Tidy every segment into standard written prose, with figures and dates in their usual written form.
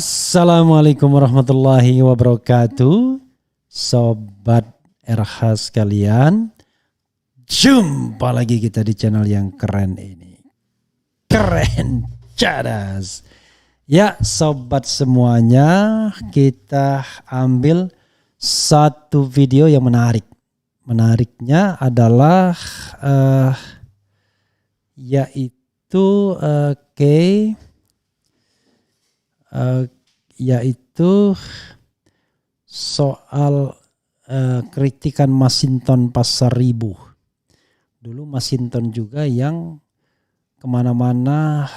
Assalamualaikum warahmatullahi wabarakatuh. Sobat RH sekalian, jumpa lagi kita di channel yang keren ini. Keren cadas. Ya sobat semuanya, kita ambil satu video yang menarik. Menariknya adalah yaitu soal kritikan Masinton Pasaribu. Dulu Masinton juga yang kemana-mana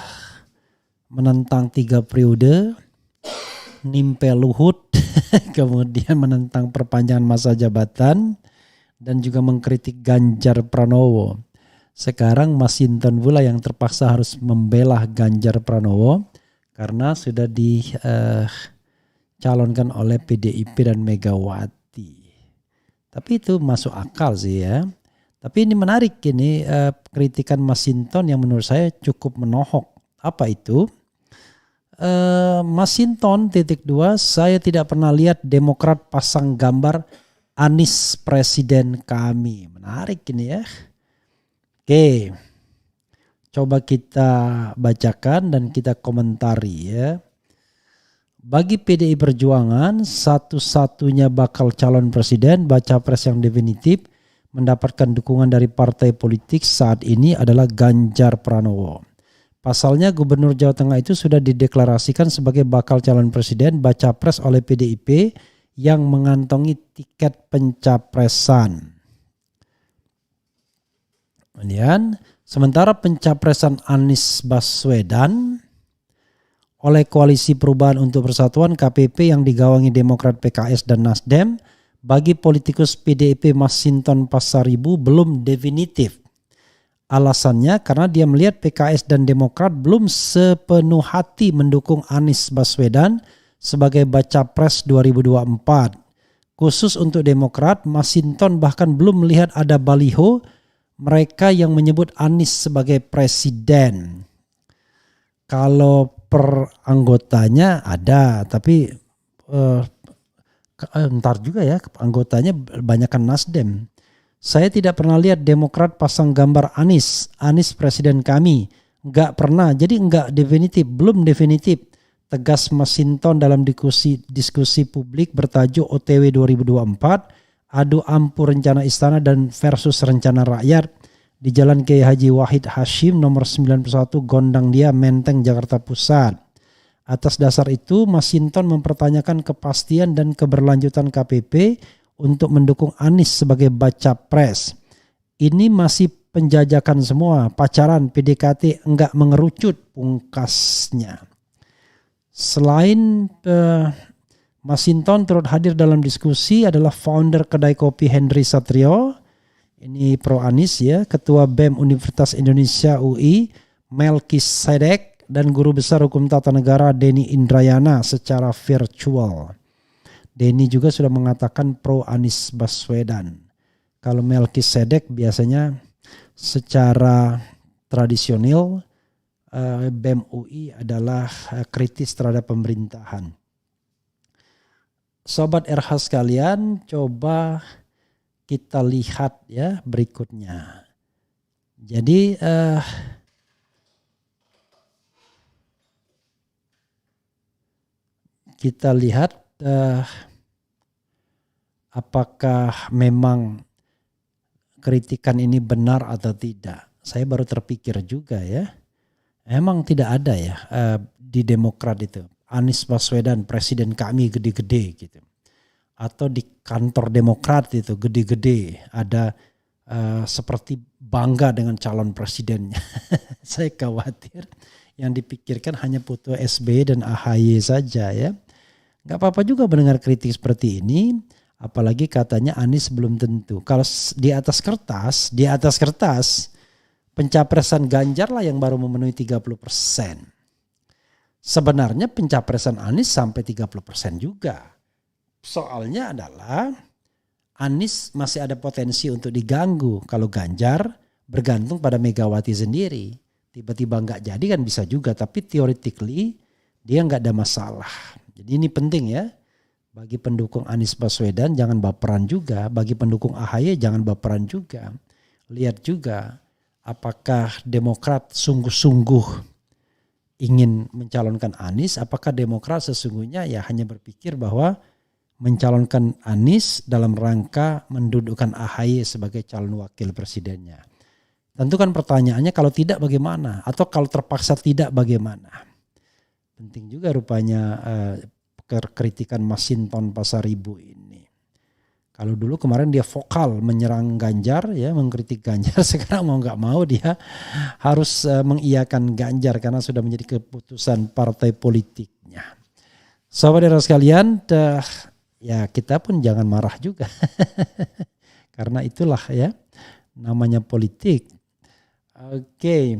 menentang 3 periode, nimpe Luhut, kemudian menentang perpanjangan masa jabatan, dan juga mengkritik Ganjar Pranowo. Sekarang Masinton pula yang terpaksa harus membela Ganjar Pranowo karena sudah dicalonkan oleh PDIP dan Megawati. Tapi itu masuk akal sih ya. Tapi ini menarik ini kritikan Masinton yang menurut saya cukup menohok. Apa itu? Masinton _2, saya tidak pernah lihat Demokrat pasang gambar Anies presiden kami. Menarik ini ya. Oke, coba kita bacakan dan kita komentari ya. Bagi PDI Perjuangan, satu-satunya bakal calon presiden, baca pres yang definitif, mendapatkan dukungan dari partai politik saat ini adalah Ganjar Pranowo. Pasalnya Gubernur Jawa Tengah itu sudah dideklarasikan sebagai bakal calon presiden baca pres oleh PDIP yang mengantongi tiket pencapresan. Kemudian, sementara pencapresan Anies Baswedan oleh Koalisi Perubahan untuk Persatuan KPP yang digawangi Demokrat, PKS dan Nasdem bagi politikus PDIP Masinton Pasaribu belum definitif. Alasannya karena dia melihat PKS dan Demokrat belum sepenuh hati mendukung Anies Baswedan sebagai baca pres 2024. Khusus untuk Demokrat, Masinton bahkan belum melihat ada baliho mereka yang menyebut Anies sebagai presiden. Kalau per anggotanya ada, tapi ntar juga ya anggotanya banyakkan Nasdem. Saya tidak pernah lihat Demokrat pasang gambar Anies presiden kami. Enggak pernah, jadi enggak definitif, belum definitif. Tegas Masinton dalam diskusi publik bertajuk OTW 2024. Adu ampuh rencana istana dan versus rencana rakyat di Jalan Kiai Haji Wahid Hashim nomor 91 Gondang Dia, Menteng, Jakarta Pusat. Atas dasar itu Masinton mempertanyakan kepastian dan keberlanjutan KPP untuk mendukung Anies sebagai baca pres. Ini masih penjajakan semua, pacaran, PDKT enggak mengerucut, pungkasnya. Selain Masinton turut hadir dalam diskusi adalah founder kedai kopi Henry Satrio, ini pro Anies ya, Ketua BEM Universitas Indonesia UI Melkisedek, dan Guru Besar Hukum Tata Negara Denny Indrayana secara virtual. Denny juga sudah mengatakan pro Anies Baswedan. Kalau Melkisedek biasanya secara tradisional BEM UI adalah kritis terhadap pemerintahan. Sobat RH sekalian, coba kita lihat ya berikutnya. Jadi kita lihat apakah memang kritikan ini benar atau tidak. Saya baru terpikir juga ya. Emang tidak ada ya di Demokrat itu. Anies Baswedan presiden kami gede-gede gitu. Atau di kantor Demokrat itu gede-gede ada seperti bangga dengan calon presidennya. Saya khawatir yang dipikirkan hanya foto SBY dan AHY saja ya. Gak apa-apa juga mendengar kritik seperti ini, apalagi katanya Anies belum tentu. Kalau di atas kertas pencapresan Ganjar lah yang baru memenuhi 30%. Sebenarnya pencapresan Anies sampai 30% juga. Soalnya adalah Anies masih ada potensi untuk diganggu. Kalau Ganjar bergantung pada Megawati sendiri. Tiba-tiba nggak jadi kan bisa juga. Tapi theoretically dia nggak ada masalah. Jadi ini penting ya. Bagi pendukung Anies Baswedan jangan baperan juga. Bagi pendukung AHY jangan baperan juga. Lihat juga apakah Demokrat sungguh-sungguh ingin mencalonkan Anies. Apakah Demokrat sesungguhnya ya hanya berpikir bahwa mencalonkan Anies dalam rangka mendudukkan AHY sebagai calon wakil presidennya. Tentu kan pertanyaannya kalau tidak bagaimana? Atau kalau terpaksa tidak bagaimana? Penting juga rupanya kritikan Masinton Pasaribu ini. Kalau dulu kemarin dia vokal menyerang Ganjar ya, mengkritik Ganjar, sekarang mau nggak mau dia harus mengiyakan Ganjar karena sudah menjadi keputusan partai politiknya. Sahabat era sekalian, ya kita pun jangan marah juga. Karena itulah ya namanya politik. Oke.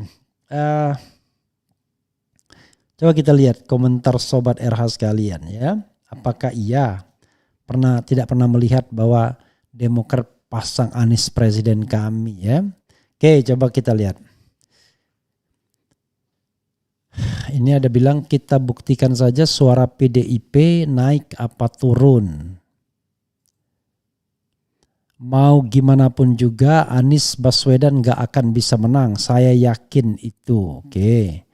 Coba kita lihat komentar Sobat RH sekalian ya. Apakah ia tidak pernah melihat bahwa Demokrat pasang Anies presiden kami ya. Oke, coba kita lihat. Ini ada bilang kita buktikan saja suara PDIP naik apa turun. Mau gimana pun juga Anies Baswedan gak akan bisa menang. Saya yakin itu. Oke.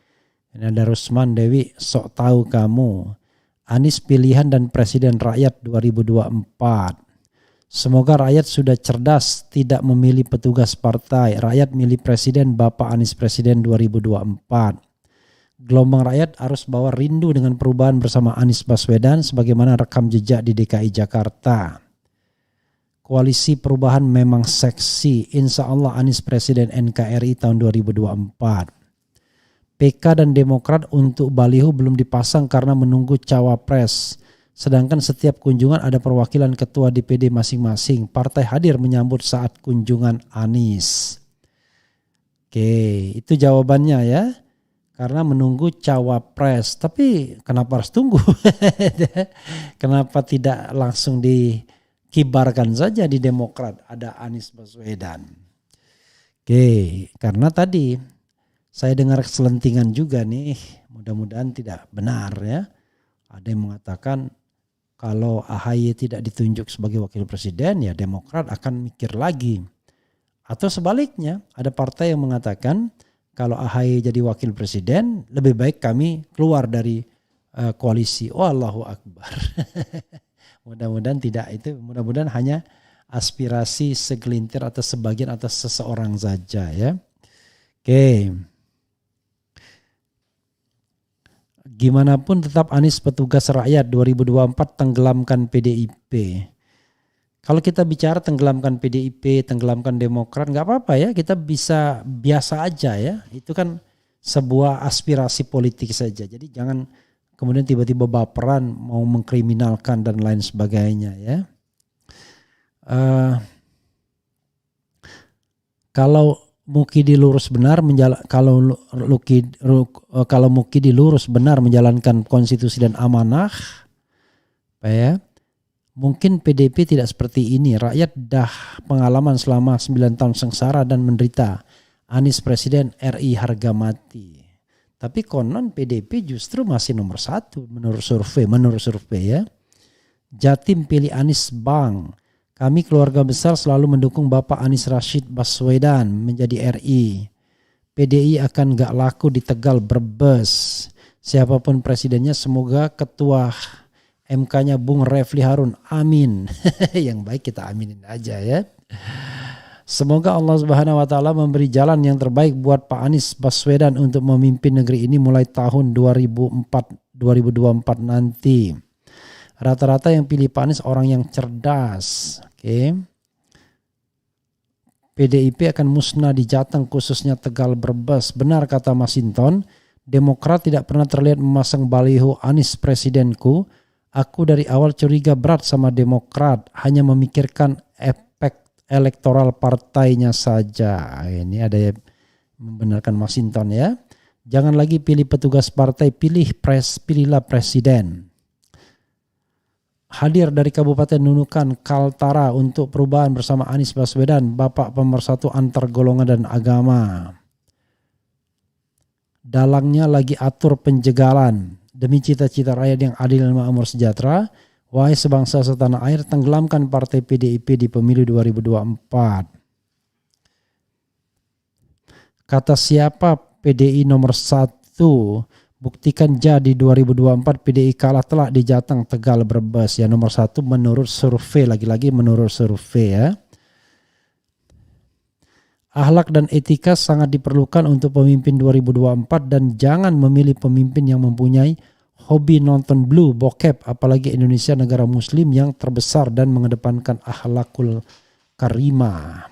Ini ada Rusman Dewi, sok tahu kamu. Anies pilihan dan presiden rakyat 2024. Semoga rakyat sudah cerdas tidak memilih petugas partai. Rakyat milih presiden Bapak Anies presiden 2024. Gelombang rakyat harus bawa rindu dengan perubahan bersama Anies Baswedan sebagaimana rekam jejak di DKI Jakarta. Koalisi perubahan memang seksi. Insya Allah Anies presiden NKRI tahun 2024. PK dan Demokrat untuk baliho belum dipasang karena menunggu cawapres. Sedangkan setiap kunjungan ada perwakilan ketua DPD masing-masing. Partai hadir menyambut saat kunjungan Anies. Oke, itu jawabannya ya. Karena menunggu cawapres. Tapi kenapa harus tunggu? Kenapa tidak langsung dikibarkan saja di Demokrat ada Anies Baswedan? Oke, karena tadi saya dengar selentingan juga nih, mudah-mudahan tidak benar ya. Ada yang mengatakan kalau AHY tidak ditunjuk sebagai wakil presiden ya Demokrat akan mikir lagi. Atau sebaliknya ada partai yang mengatakan kalau AHY jadi wakil presiden lebih baik kami keluar dari koalisi. Allahu Akbar. Mudah-mudahan tidak itu, mudah-mudahan hanya aspirasi segelintir atau sebagian atau seseorang saja ya. Oke. Gimana pun tetap Anies petugas rakyat 2024 tenggelamkan PDIP. Kalau kita bicara tenggelamkan PDIP, tenggelamkan Demokrat nggak apa-apa ya. Kita bisa biasa aja ya. Itu kan sebuah aspirasi politik saja. Jadi jangan kemudian tiba-tiba baperan mau mengkriminalkan dan lain sebagainya ya. Kalau Mukidi lurus benar kalau Mukidi lurus benar menjalankan konstitusi dan amanah, ya, mungkin PDIP tidak seperti ini. Rakyat dah pengalaman selama 9 tahun sengsara dan menderita. Anies presiden RI harga mati. Tapi konon PDIP justru masih nomor 1 menurut survei ya. Jatim pilih Anies Bang. Kami keluarga besar selalu mendukung Bapak Anies Rashid Baswedan menjadi RI. PDI akan gak laku di Tegal, Brebes. Siapapun presidennya semoga ketua MK-nya Bung Refli Harun. Amin. Yang baik kita aminin aja ya. Semoga Allah Subhanahu wa taala memberi jalan yang terbaik buat Pak Anies Baswedan untuk memimpin negeri ini mulai tahun 2024 nanti. Rata-rata yang pilih Pak Anies orang yang cerdas. Oke. PDIP akan musnah di Jateng khususnya Tegal, Brebes. Benar kata Masinton, Demokrat tidak pernah terlihat memasang baliho Anies presidenku. Aku dari awal curiga berat sama Demokrat, hanya memikirkan efek elektoral partainya saja. Ini ada yang membenarkan Masinton ya. Jangan lagi pilih petugas partai, pilihlah presiden. Hadir dari Kabupaten Nunukan, Kaltara untuk perubahan bersama Anies Baswedan, Bapak Pemersatu antar golongan dan agama. Dalangnya lagi atur penjegalan Demi cita-cita rakyat yang adil dan makmur sejahtera, wahai sebangsa setanah air, tenggelamkan partai PDIP di pemilu 2024. Kata siapa PDI nomor 1? Buktikan jadi 2024 PDI kalah telak di Jateng, Tegal, Brebes. Ya, nomor 1 menurut survei, lagi-lagi menurut survei ya. Akhlak dan etika sangat diperlukan untuk pemimpin 2024 dan jangan memilih pemimpin yang mempunyai hobi nonton blue bokep, apalagi Indonesia negara muslim yang terbesar dan mengedepankan akhlakul karimah.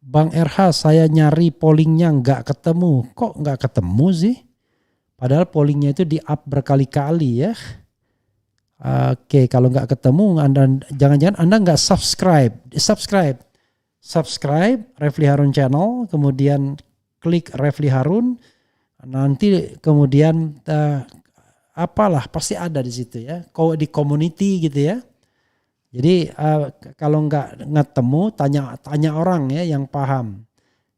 Bang RH, saya nyari pollingnya nggak ketemu. Kok nggak ketemu sih? Padahal pollingnya itu di-up berkali-kali ya. Oke, kalau nggak ketemu, Anda jangan-jangan Anda nggak subscribe Refli Harun Channel, kemudian klik Refli Harun, nanti kemudian apalah pasti ada di situ ya, di community gitu ya. Jadi kalau nggak ketemu, tanya orang ya yang paham,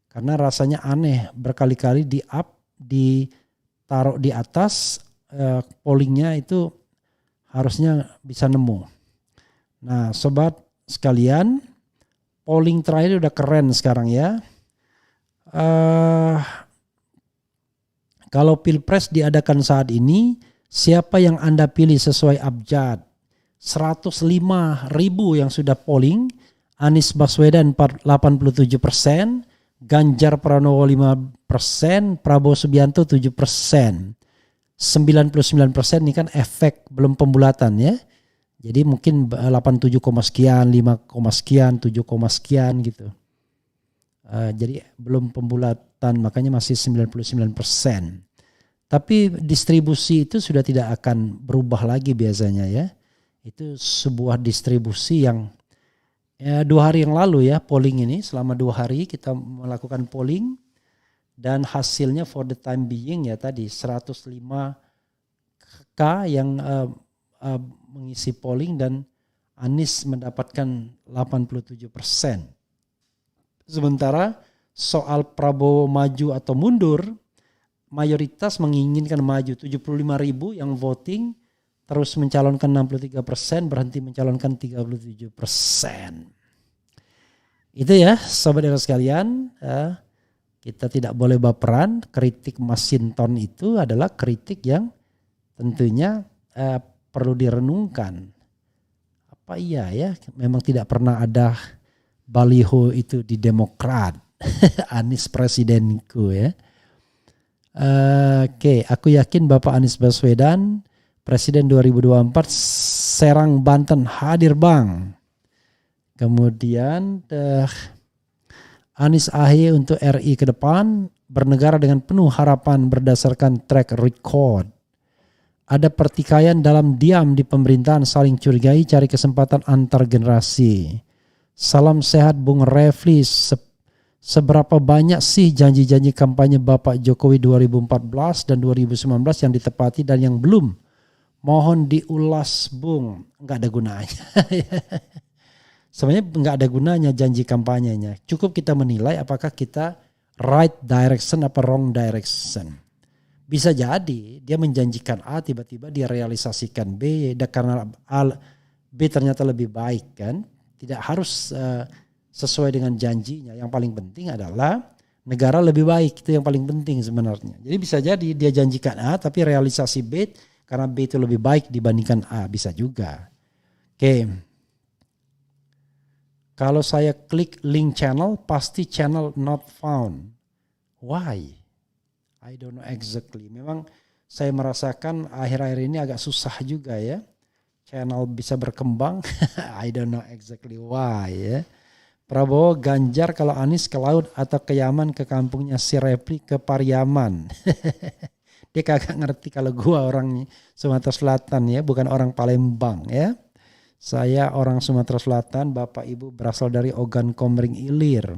karena rasanya aneh berkali-kali ditaruh di atas, pollingnya itu harusnya bisa nemu. Nah sobat sekalian, polling terakhir udah keren sekarang ya. Kalau Pilpres diadakan saat ini, siapa yang Anda pilih sesuai abjad? 105.000 yang sudah polling, Anies Baswedan 87%, Ganjar Pranowo 5%, Prabowo Subianto 7%. 99% ini kan efek belum pembulatan ya. Jadi mungkin 87, sekian, 5, sekian, 7, sekian gitu. Jadi belum pembulatan, makanya masih 99%. Tapi distribusi itu sudah tidak akan berubah lagi biasanya ya. Itu sebuah distribusi yang 2 hari yang lalu ya, polling ini selama 2 hari kita melakukan polling dan hasilnya for the time being ya tadi 105K yang mengisi polling dan Anies mendapatkan 87%. Sementara soal Prabowo maju atau mundur, mayoritas menginginkan maju, 75.000 yang voting, terus mencalonkan 63%, berhenti mencalonkan 37%. Itu ya sobat sekalian, kita tidak boleh baperan. Kritik Masinton itu adalah kritik yang tentunya perlu direnungkan. Apa iya ya, memang tidak pernah ada baliho itu di Demokrat. Anies presidenku ya. Oke, aku yakin Bapak Anies Baswedan Presiden 2024 Serang Banten hadir Bang. Kemudian Anies AHY untuk RI ke depan, bernegara dengan penuh harapan berdasarkan track record. Ada pertikaian dalam diam di pemerintahan, saling curigai, cari kesempatan antar generasi. Salam sehat Bung Refli. Seberapa banyak sih janji-janji kampanye Bapak Jokowi 2014 dan 2019 yang ditepati dan yang belum? Mohon diulas Bung. Enggak ada gunanya. Sebenarnya enggak ada gunanya janji kampanyenya. Cukup kita menilai apakah kita right direction apa wrong direction. Bisa jadi dia menjanjikan A, tiba-tiba dia realisasikan B, karena B ternyata lebih baik kan. Tidak harus sesuai dengan janjinya. Yang paling penting adalah negara lebih baik, itu yang paling penting sebenarnya. Jadi bisa jadi dia janjikan A tapi realisasi B karena B itu lebih baik dibandingkan A, bisa juga. Oke. Kalau saya klik link channel, pasti channel not found. Why? I don't know exactly. Memang saya merasakan akhir-akhir ini agak susah juga ya. Channel bisa berkembang. I don't know exactly why ya. Prabowo, Ganjar, kalau Anies ke laut atau ke Yaman, ke kampungnya si Refli ke Pariaman. Dia kagak ngerti kalau gua orang Sumatera Selatan ya, bukan orang Palembang ya. Saya orang Sumatera Selatan, Bapak Ibu berasal dari Ogan Komering Ilir.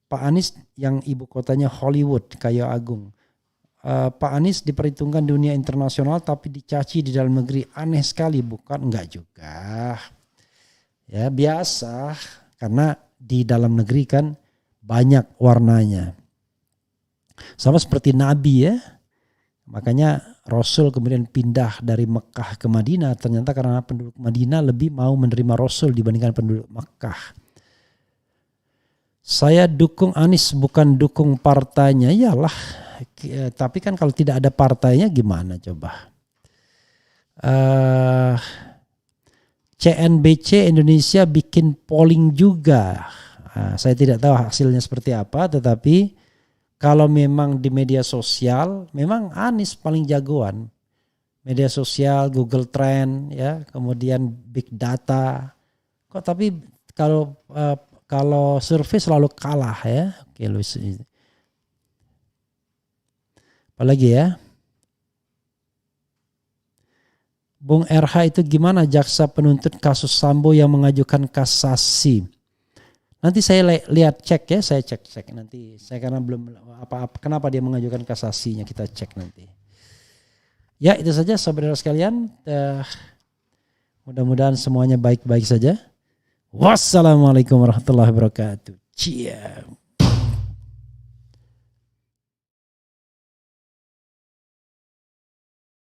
Pak Anies yang ibu kotanya Hollywood, Kayu Agung. Pak Anies diperhitungkan dunia internasional tapi dicaci di dalam negeri. Aneh sekali, bukan? Enggak juga. Ya biasa, karena di dalam negeri kan banyak warnanya. Sama seperti Nabi ya. Makanya Rasul kemudian pindah dari Mekah ke Madinah, ternyata karena penduduk Madinah lebih mau menerima Rasul dibandingkan penduduk Mekah. Saya dukung Anies bukan dukung partainya, iyalah. Tapi kan kalau tidak ada partainya gimana coba. CNBC Indonesia bikin polling juga. Saya tidak tahu hasilnya seperti apa, tetapi kalau memang di media sosial, memang Anies paling jagoan. Media sosial, Google Trend, ya, kemudian big data. Kok tapi kalau survei selalu kalah ya. Oke, Luis. Apalagi ya? Bung RH itu gimana jaksa penuntut kasus Sambo yang mengajukan kasasi? Nanti saya lihat cek ya, saya cek nanti. Saya karena belum kenapa dia mengajukan kasasinya, kita cek nanti. Ya, itu saja saudara sekalian. Mudah-mudahan semuanya baik-baik saja. Wassalamualaikum warahmatullahi wabarakatuh. Ciao.